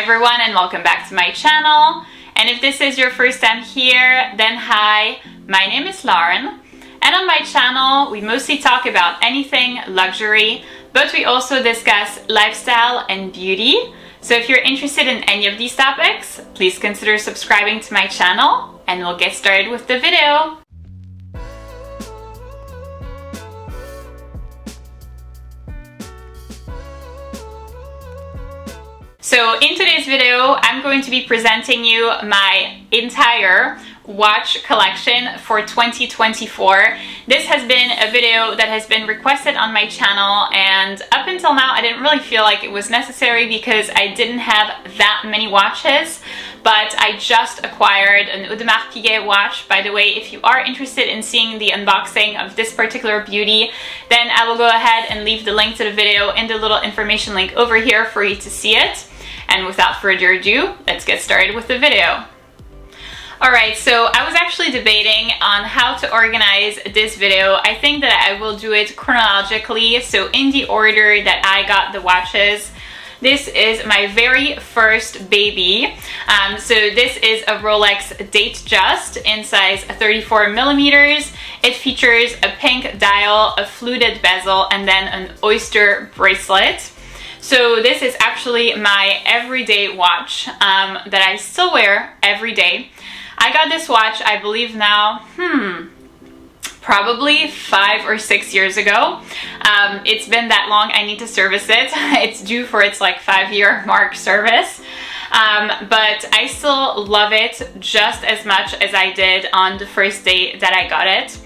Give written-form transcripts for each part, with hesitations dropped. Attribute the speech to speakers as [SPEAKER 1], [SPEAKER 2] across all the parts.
[SPEAKER 1] everyone, and welcome back to my channel. And if this is your first time here, then hi, my name is Lauren, and on my channel we mostly talk about anything luxury, but we also discuss lifestyle and beauty. So if you're interested in any of these topics, please consider subscribing to my channel, and we'll get started with the video. So in today's video, I'm going to be presenting you my entire watch collection for 2024. This has been a video that has been requested on my channel, and up until now I didn't really feel like it was necessary because I didn't have that many watches. But I just acquired an audemarspiguet watch. By the way, if you are interested in seeing the unboxing of this particular beauty, then I will go ahead and leave the link to the video in the little information link over here for you to see it. And without further ado, let's get started with the video. Alright, so I was actually debating on how to organize this video. I think that I will do it chronologically, so in the order that I got the watches. This is my very first baby. So this is a Rolex Datejust in size 34 millimeters. It features a pink dial, a fluted bezel, and then an oyster bracelet. So this is actually my everyday watch that I still wear every day. I got this watch, I believe now, probably 5 or 6 years ago. It's been that long, I need to service it. It's due for its like 5-year mark service. But I still love it just as much as I did on the first day that I got it.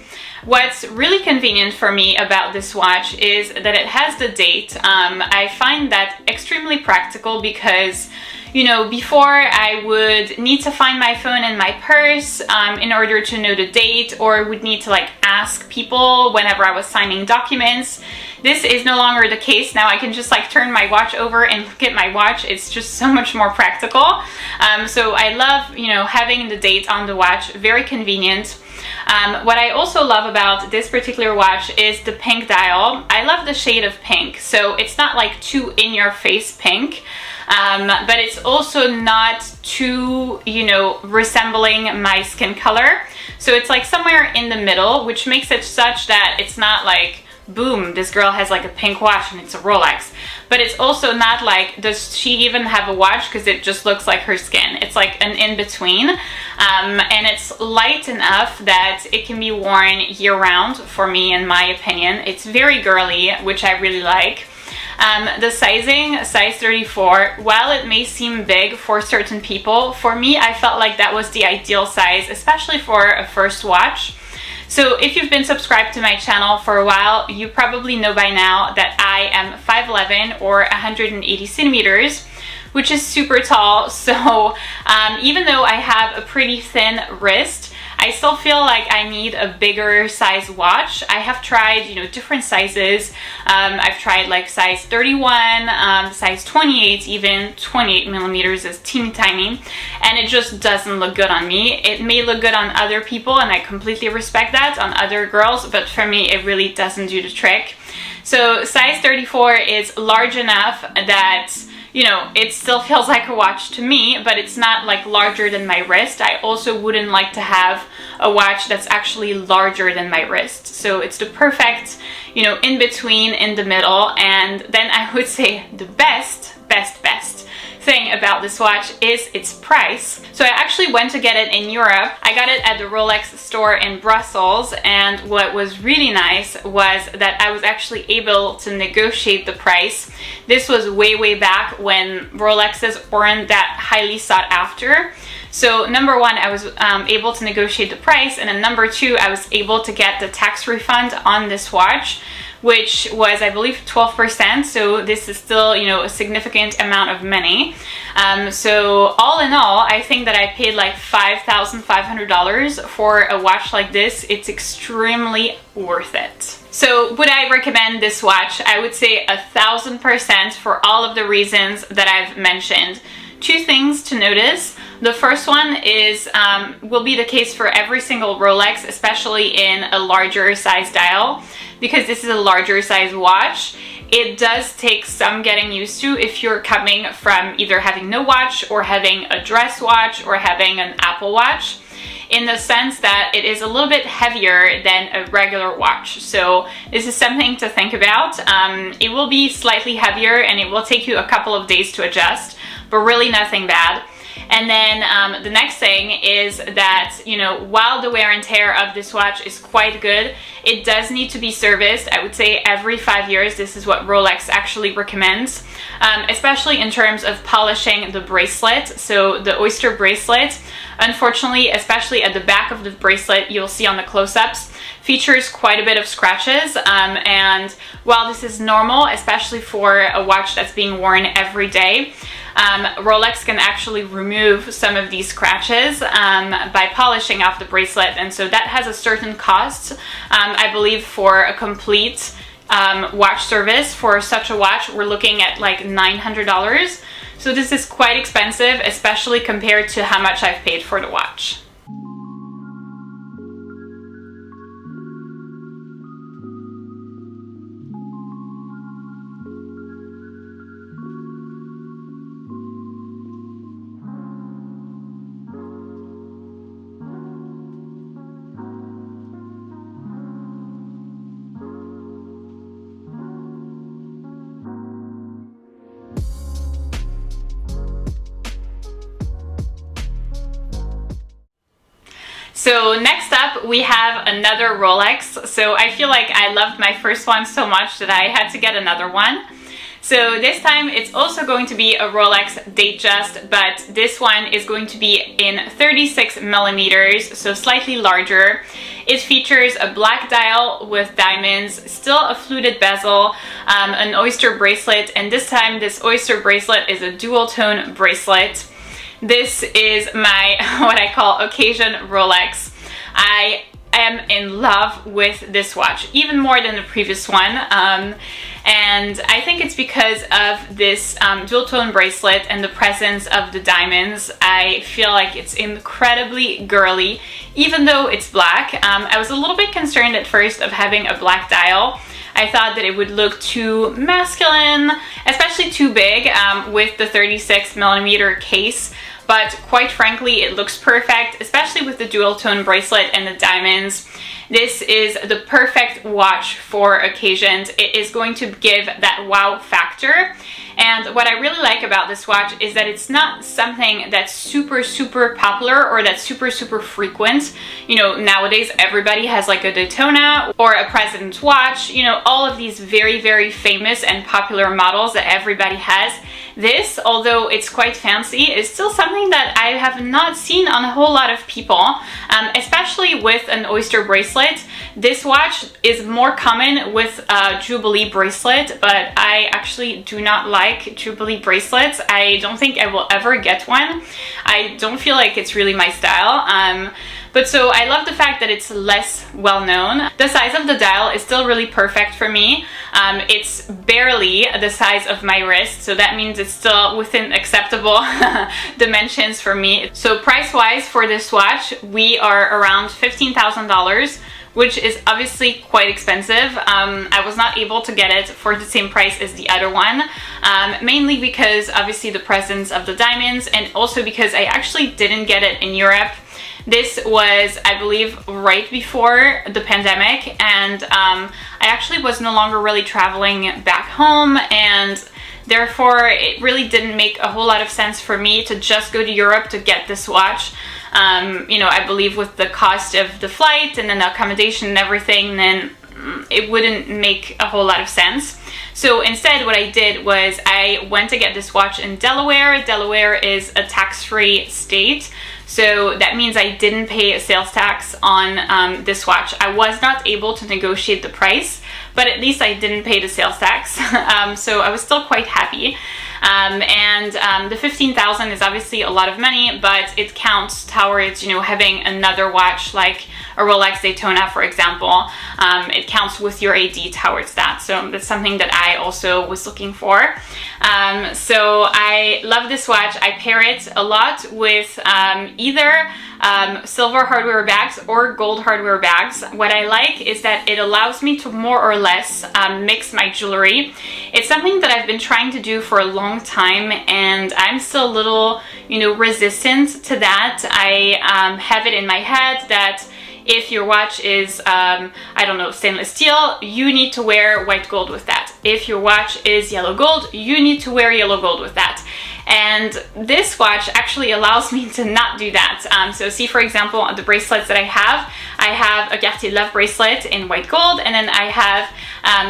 [SPEAKER 1] What's really convenient for me about this watch is that it has the date. I find that extremely practical because, you know, before I would need to find my phone in my purse in order to know the date, or would need to like ask people whenever I was signing documents. This is no longer the case. Now I can just like turn my watch over and look at my watch. It's just so much more practical. So I love, you know, having the date on the watch, very convenient. What I also love about this particular watch is the pink dial. I love the shade of pink, so it's not like too in-your-face pink, but it's also not too, you know, resembling my skin color. So it's like somewhere in the middle, which makes it such that it's not like, boom, this girl has like a pink watch and it's a Rolex. But it's also not like, does she even have a watch, because it just looks like her skin. It's like an in-between, and it's light enough that it can be worn year-round for me, in my opinion. It's very girly, which I really like. The sizing, size 34, while it may seem big for certain people, for me I felt like that was the ideal size, especially for a first watch. So if you've been subscribed to my channel for a while, you probably know by now that I am 5'11" or 180 centimeters, which is super tall. So even though I have a pretty thin wrist, I still feel like I need a bigger size watch. I have tried, you know, different sizes. I've tried like size 31, size 28, even 28 millimeters is teeny tiny, and it just doesn't look good on me. It may look good on other people, and I completely respect that, on other girls, but for me it really doesn't do the trick. So size 34 is large enough that, you know, it still feels like a watch to me, but it's not like larger than my wrist. I also wouldn't like to have a watch that's actually larger than my wrist. So it's the perfect, you know, in between, in the middle. And then I would say the best thing about this watch is its price. So I actually went to get it in Europe. I got it at the Rolex store in Brussels, and what was really nice was that I was actually able to negotiate the price. This was way back when Rolexes weren't that highly sought after. So number one, I was able to negotiate the price, and then number two, I was able to get the tax refund on this watch, which was, I believe, 12%. So this is still, you know, a significant amount of money. So all in all, I think that I paid like $5,500 for a watch like this. It's extremely worth it. So would I recommend this watch? I would say 1000% for all of the reasons that I've mentioned. Two things to notice. The first one is will be the case for every single Rolex, especially in a larger size dial, because this is a larger size watch. it does take some getting used to if you're coming from either having no watch or having a dress watch or having an Apple Watch, in the sense that it is a little bit heavier than a regular watch. So this is something to think about. It will be slightly heavier and it will take you a couple of days to adjust, but really nothing bad. And then the next thing is that, you know, while the wear and tear of this watch is quite good, it does need to be serviced. I would say every 5 years. This is what Rolex actually recommends, especially in terms of polishing the bracelet. So the oyster bracelet, unfortunately, especially at the back of the bracelet, you'll see on the close-ups, features quite a bit of scratches. And while this is normal, especially for a watch that's being worn every day, Rolex can actually remove some of these scratches by polishing off the bracelet, and so that has a certain cost. I believe for a complete watch service for such a watch, we're looking at like $900. So this is quite expensive, especially compared to how much I've paid for the watch. So next up we have another Rolex. So I feel like I loved my first one so much that I had to get another one. So this time it's also going to be a Rolex Datejust, but this one is going to be in 36 millimeters, so slightly larger. It features a black dial with diamonds, still a fluted bezel, an oyster bracelet, and this time this oyster bracelet is a dual tone bracelet. This is my, what I call occasion Rolex. I am in love with this watch, even more than the previous one. And I think it's because of this dual tone bracelet and the presence of the diamonds. I feel like it's incredibly girly, even though it's black. I was a little bit concerned at first of having a black dial. I thought that it would look too masculine, especially too big with the 36 millimeter case. But quite frankly, it looks perfect, especially with the dual tone bracelet and the diamonds. This is the perfect watch for occasions. It is going to give that wow factor. And what I really like about this watch is that it's not something that's super popular or that's super frequent. You know, nowadays everybody has like a Daytona or a President's watch, you know, all of these very famous and popular models that everybody has. This, although it's quite fancy, is still something that I have not seen on a whole lot of people, especially with an oyster bracelet. This watch is more common with a Jubilee bracelet, but I actually do not like Jubilee bracelets. I don't think I will ever get one. I don't feel like it's really my style. But so I love the fact that it's less well known. The size of the dial is still really perfect for me. It's barely the size of my wrist, so that means it's still within acceptable dimensions for me. So price-wise for this watch, we are around $15,000, which is obviously quite expensive. I was not able to get it for the same price as the other one, mainly because obviously the presence of the diamonds, and also because I actually didn't get it in Europe. This was, I believe, right before the pandemic, and I actually was no longer really traveling back home, and therefore it really didn't make a whole lot of sense for me to just go to Europe to get this watch. You know, I believe with the cost of the flight and then the accommodation and everything, then it wouldn't make a whole lot of sense. So instead what I did was I went to get this watch in Delaware. Delaware is a tax-free state, so that means I didn't pay a sales tax on this watch. I was not able to negotiate the price, but at least I didn't pay the sales tax. So I was still quite happy. The 15,000 is obviously a lot of money, but it counts towards, you know, having another watch like a Rolex Daytona, for example, it counts with your AD towards that. So that's something that I also was looking for. So I love this watch. I pair it a lot with either silver hardware bags or gold hardware bags. What I like is that it allows me to more or less mix my jewelry. It's something that I've been trying to do for a long time, and I'm still a little, you know, resistant to that. I have it in my head that if your watch is, I don't know, stainless steel, you need to wear white gold with that. If your watch is yellow gold, you need to wear yellow gold with that. And this watch actually allows me to not do that. So see, for example, the bracelets that I have a Cartier Love bracelet in white gold, and then I have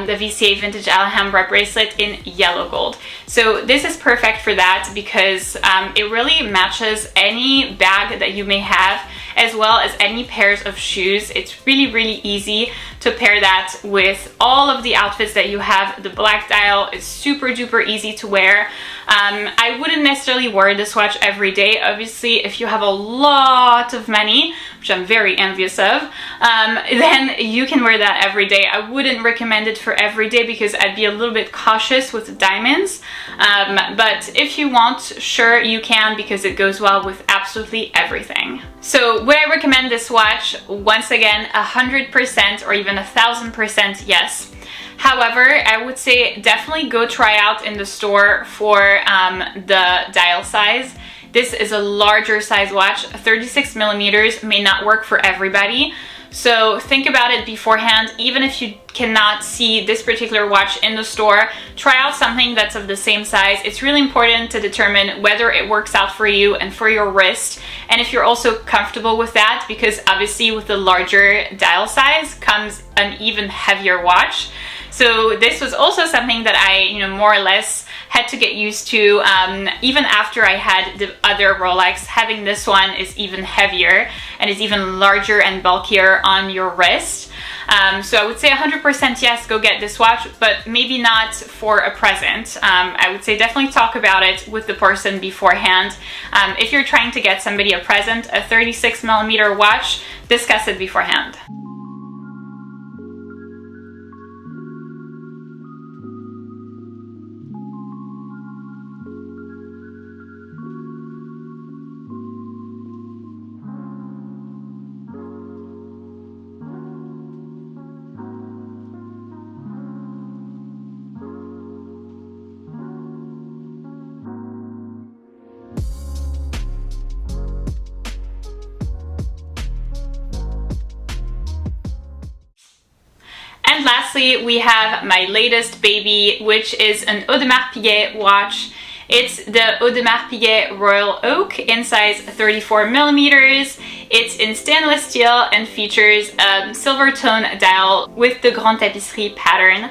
[SPEAKER 1] the VCA Vintage Alhambra bracelet in yellow gold. So this is perfect for that because it really matches any bag that you may have, as well as any pairs of shoes. It's really, really easy to pair that with all of the outfits that you have. The black dial is super duper easy to wear. I wouldn't necessarily wear this watch every day. Obviously, if you have a lot of money, which I'm very envious of, then you can wear that every day. I wouldn't recommend it for every day because I'd be a little bit cautious with diamonds. But if you want, sure, you can, because it goes well with absolutely everything. So would I recommend this watch? Once again, 100% or even 1000% yes. However, I would say definitely go try out in the store for the dial size. This is a larger size watch. 36 millimeters may not work for everybody. So think about it beforehand. Even if you cannot see this particular watch in the store, try out something that's of the same size. It's really important to determine whether it works out for you and for your wrist, and if you're also comfortable with that, because obviously with the larger dial size comes an even heavier watch. So this was also something that I, you know, more or less had to get used to. Even after I had the other Rolex, having this one is even heavier and is even larger and bulkier on your wrist. So I would say 100% yes, go get this watch, but maybe not for a present. I would say definitely talk about it with the person beforehand. If you're trying to get somebody a present, a 36 millimeter watch, discuss it beforehand. And lastly, we have my latest baby, which is an Audemarspiguet watch. It's the Audemarspiguet Royal Oak in size 34 millimeters. It's in stainless steel and features a silver tone dial with the Grande Tapisserie pattern.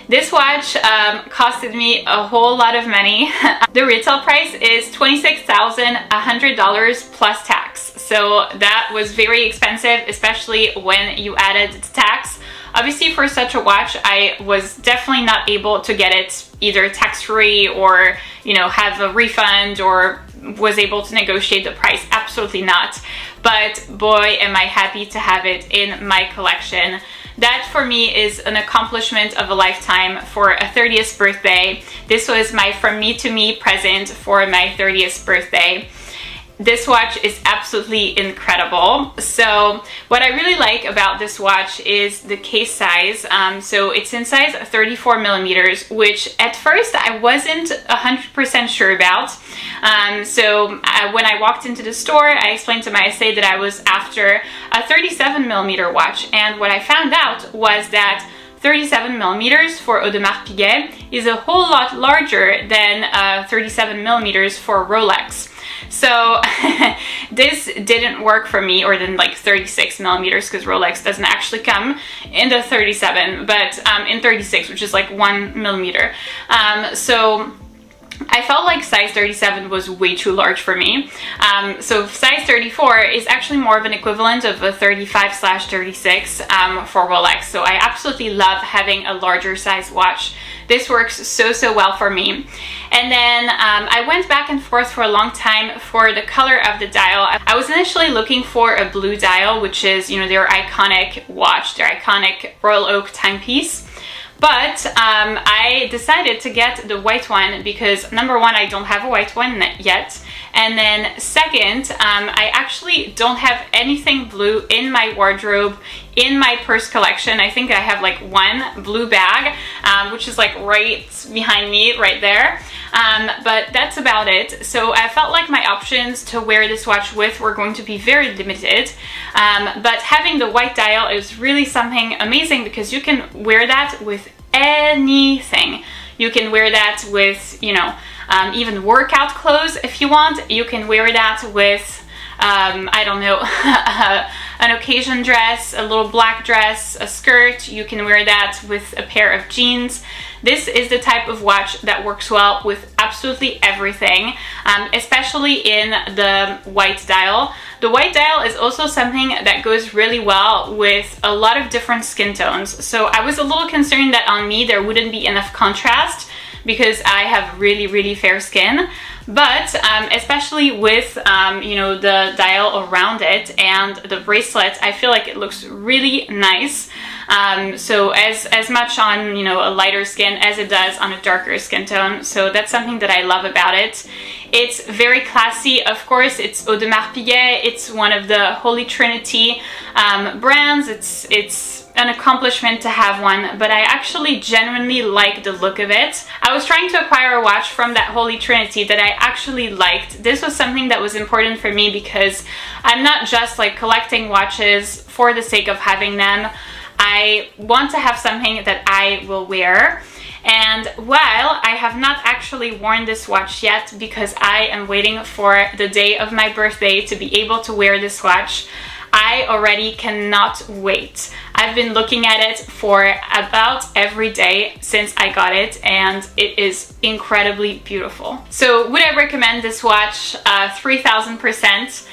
[SPEAKER 1] This watch costed me a whole lot of money. The retail price is $26,100 plus tax. So that was very expensive, especially when you added the tax. Obviously, for such a watch, I was definitely not able to get it either tax-free or, you know, have a refund, or was able to negotiate the price. Absolutely not. But boy, am I happy to have it in my collection. That for me is an accomplishment of a lifetime for a 30th birthday. This was my from me to me present for my 30th birthday. This watch is absolutely incredible. So what I really like about this watch is the case size. So it's in size 34 millimeters, which at first I wasn't 100% sure about. When I walked into the store, I explained to my assay that I was after a 37 millimeter watch. And what I found out was that 37 millimeters for Audemarspiguet is a whole lot larger than 37 millimeters for Rolex. So this didn't work for me, or then like 36 millimeters, because Rolex doesn't actually come in the 37, but in 36, which is like 1 millimeter. So I felt like size 37 was way too large for me. So size 34 is actually more of an equivalent of a 35/36 for Rolex. So I absolutely love having a larger size watch This works so well for me. And then I went back and forth for a long time for the color of the dial. I was initially looking for a blue dial, which is, you know, their iconic watch, their iconic Royal Oak timepiece. But I decided to get the white one because number one, I don't have a white one yet. And then second, I actually don't have anything blue in my wardrobe, in my purse collection. I think I have like one blue bag, which is like right behind me, right there. But that's about it. So I felt like my options to wear this watch with were going to be very limited. But having the white dial is really something amazing because you can wear that with anything. You can wear that with, you know, even workout clothes if you want. You can wear that with, I don't know, an occasion dress, a little black dress, a skirt. You can wear that with a pair of jeans. This is the type of watch that works well with absolutely everything, especially in the white dial. The white dial is also something that goes really well with a lot of different skin tones. So I was a little concerned that on me there wouldn't be enough contrast because I have really fair skin. But especially with you know, the dial around it and the bracelet, I feel like it looks really nice. So as much on, you know, a lighter skin as it does on a darker skin tone. So that's something that I love about it. It's very classy. Of course, it's audemarspiguet. It's one of the Holy Trinity brands. It's an accomplishment to have one, but I actually genuinely like the look of it. I was trying to acquire a watch from that Holy Trinity that I actually liked. This was something that was important for me because I'm not just like collecting watches for the sake of having them. I want to have something that I will wear. And while I have not actually worn this watch yet because I am waiting for the day of my birthday to be able to wear this watch, I already cannot wait. I've been looking at it for about every day since I got it, and it is incredibly beautiful. So would I recommend this watch? 3000%,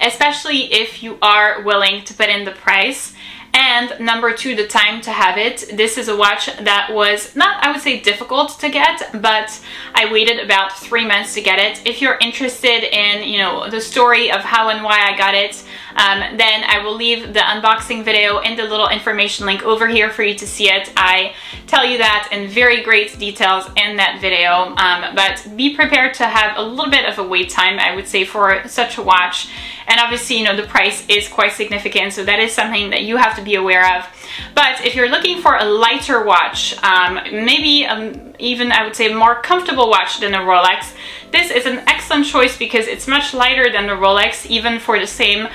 [SPEAKER 1] especially if you are willing to put in the price. And number two, the time to have it. This is a watch that was not, I would say, difficult to get, but I waited about 3 months to get it. If you're interested in, you know, the story of how and why I got it, then I will leave the unboxing video in the little information link over here for you to see it. I tell you that in very great details in that video, but be prepared to have a little bit of a wait time, I would say, for such a watch. And obviously, you know, the price is quite significant, so that is something that you have to be aware of. But if you're looking for a lighter watch, maybe even I would say more comfortable watch than a Rolex, this is an excellent choice because it's much lighter than the Rolex, even for the same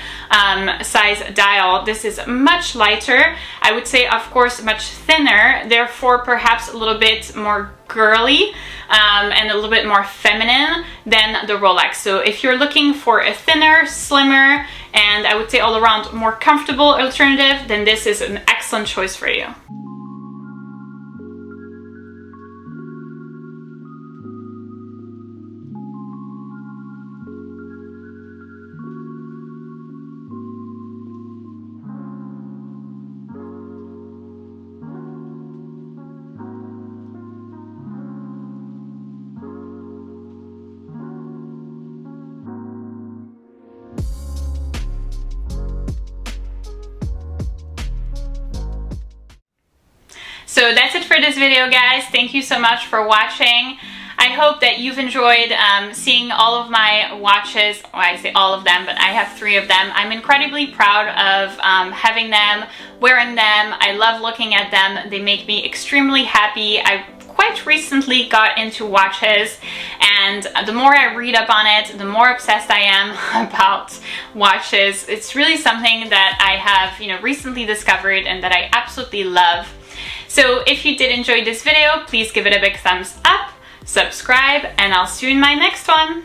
[SPEAKER 1] size dial. This is much lighter. I would say, of course, much thinner, therefore perhaps a little bit more girly and a little bit more feminine than the Rolex. So if you're looking for a thinner, slimmer, and I would say all around more comfortable alternative, then this is an excellent choice for you. So that's it for this video, guys. Thank you so much for watching. I hope that you've enjoyed seeing all of my watches. Well, I say all of them, but I have 3 of them. I'm incredibly proud of having them, wearing them. I love looking at them. They make me extremely happy. I quite recently got into watches, and the more I read up on it, the more obsessed I am about watches. It's really something that I have, you know, recently discovered and that I absolutely love. So if you did enjoy this video, please give it a big thumbs up, subscribe, and I'll see you in my next one.